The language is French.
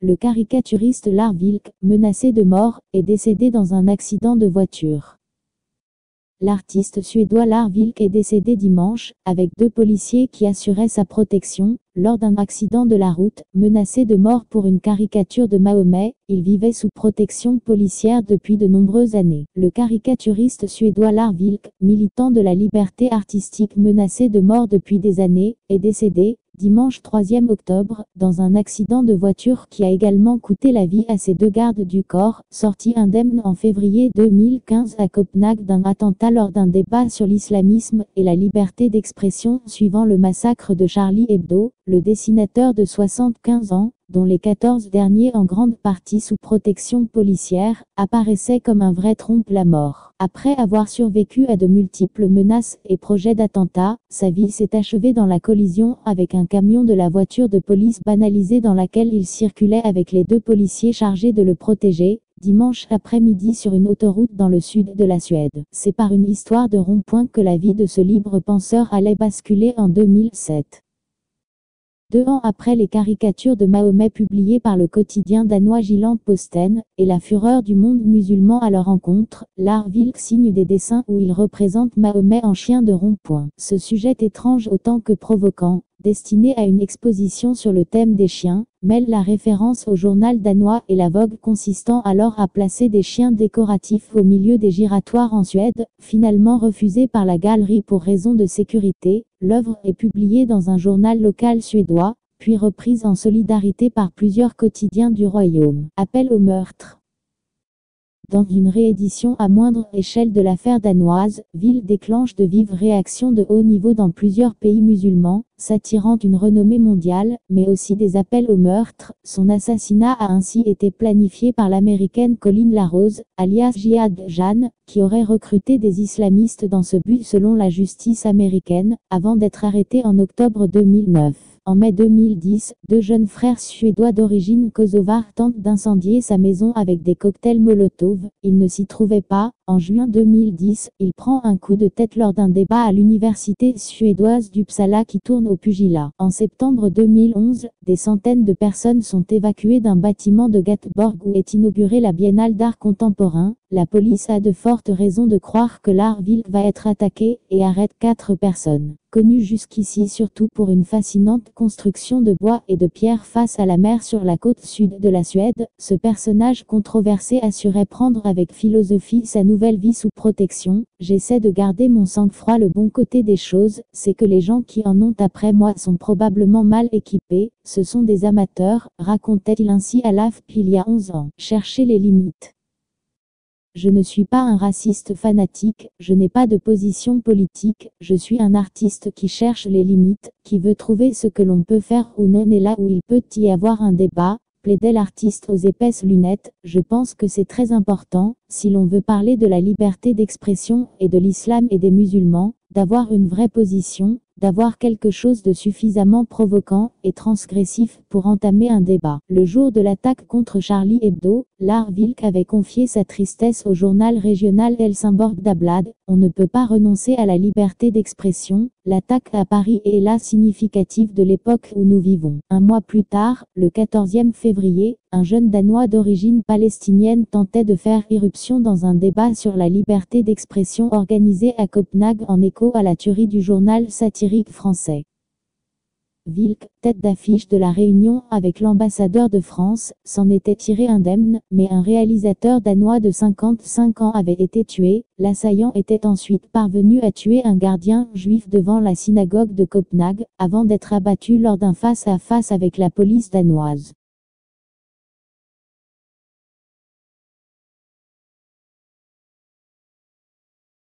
le caricaturiste Lars Vilks, menacé de mort, est décédé dans un accident de voiture. L'artiste suédois Lars Vilks est décédé dimanche, avec 2 policiers qui assuraient sa protection, lors d'un accident de la route, menacé de mort pour une caricature de Mahomet. Il vivait sous protection policière depuis de nombreuses années. Le caricaturiste suédois Lars Vilks, militant de la liberté artistique menacé de mort depuis des années, est décédé, dimanche 3e octobre, dans un accident de voiture qui a également coûté la vie à ses 2 gardes du corps, sortis indemnes en février 2015 à Copenhague d'un attentat lors d'un débat sur l'islamisme et la liberté d'expression suivant le massacre de Charlie Hebdo. Le dessinateur de 75 ans, dont les 14 derniers en grande partie sous protection policière, apparaissait comme un vrai trompe-la-mort. Après avoir survécu à de multiples menaces et projets d'attentats, sa vie s'est achevée dans la collision avec un camion de la voiture de police banalisée dans laquelle il circulait avec les 2 policiers chargés de le protéger, dimanche après-midi sur une autoroute dans le sud de la Suède. C'est par une histoire de rond-point que la vie de ce libre penseur allait basculer en 2007. 2 ans après les caricatures de Mahomet publiées par le quotidien danois Jylland-Posten, et la fureur du monde musulman à leur encontre, Lars Vilks signe des dessins où il représente Mahomet en chien de rond-point. Ce sujet étrange autant que provoquant, destiné à une exposition sur le thème des chiens, mêle la référence au journal danois et la vogue consistant alors à placer des chiens décoratifs au milieu des giratoires en Suède, finalement refusée par la galerie pour raison de sécurité. L'œuvre est publiée dans un journal local suédois, puis reprise en solidarité par plusieurs quotidiens du royaume. Appel au meurtre. Dans une réédition à moindre échelle de l'affaire danoise, Vilks déclenche de vives réactions de haut niveau dans plusieurs pays musulmans, s'attirant une renommée mondiale, mais aussi des appels au meurtre. Son assassinat a ainsi été planifié par l'américaine Colin LaRose, alias Jihad Jan, qui aurait recruté des islamistes dans ce but selon la justice américaine, avant d'être arrêté en octobre 2009. En mai 2010, 2 jeunes frères suédois d'origine kosovare tentent d'incendier sa maison avec des cocktails Molotov. Il ne s'y trouvait pas. En juin 2010, il prend un coup de tête lors d'un débat à l'université suédoise d'Uppsala qui tourne au pugilat. En septembre 2011, des centaines de personnes sont évacuées d'un bâtiment de Göteborg où est inaugurée la Biennale d'art contemporain. La police a de fortes raisons de croire que Lars Vilks va être attaqué et arrête 4 personnes. Connu jusqu'ici surtout pour une fascinante construction de bois et de pierre face à la mer sur la côte sud de la Suède, ce personnage controversé assurait prendre avec philosophie sa nouvelle vie sous protection. J'essaie de garder mon sang-froid. Le bon côté des choses, c'est que les gens qui en ont après moi sont probablement mal équipés, ce sont des amateurs, racontait-il ainsi à l'AFP il y a 11 ans. Chercher les limites. Je ne suis pas un raciste fanatique, je n'ai pas de position politique, je suis un artiste qui cherche les limites, qui veut trouver ce que l'on peut faire ou non et là où il peut y avoir un débat, plaidait l'artiste aux épaisses lunettes. Je pense que c'est très important, si l'on veut parler de la liberté d'expression et de l'islam et des musulmans, d'avoir une vraie position, d'avoir quelque chose de suffisamment provoquant et transgressif pour entamer un débat. Le jour de l'attaque contre Charlie Hebdo, Lars Vilks avait confié sa tristesse au journal régional Helsingborgs Dagblad. On ne peut pas renoncer à la liberté d'expression. L'attaque à Paris est là significative de l'époque où nous vivons. Un mois plus tard, le 14e février, un jeune Danois d'origine palestinienne tentait de faire irruption dans un débat sur la liberté d'expression organisé à Copenhague en écho à la tuerie du journal satirique français. Vilks, tête d'affiche de la réunion avec l'ambassadeur de France, s'en était tiré indemne, mais un réalisateur danois de 55 ans avait été tué. L'assaillant était ensuite parvenu à tuer un gardien juif devant la synagogue de Copenhague, avant d'être abattu lors d'un face-à-face avec la police danoise.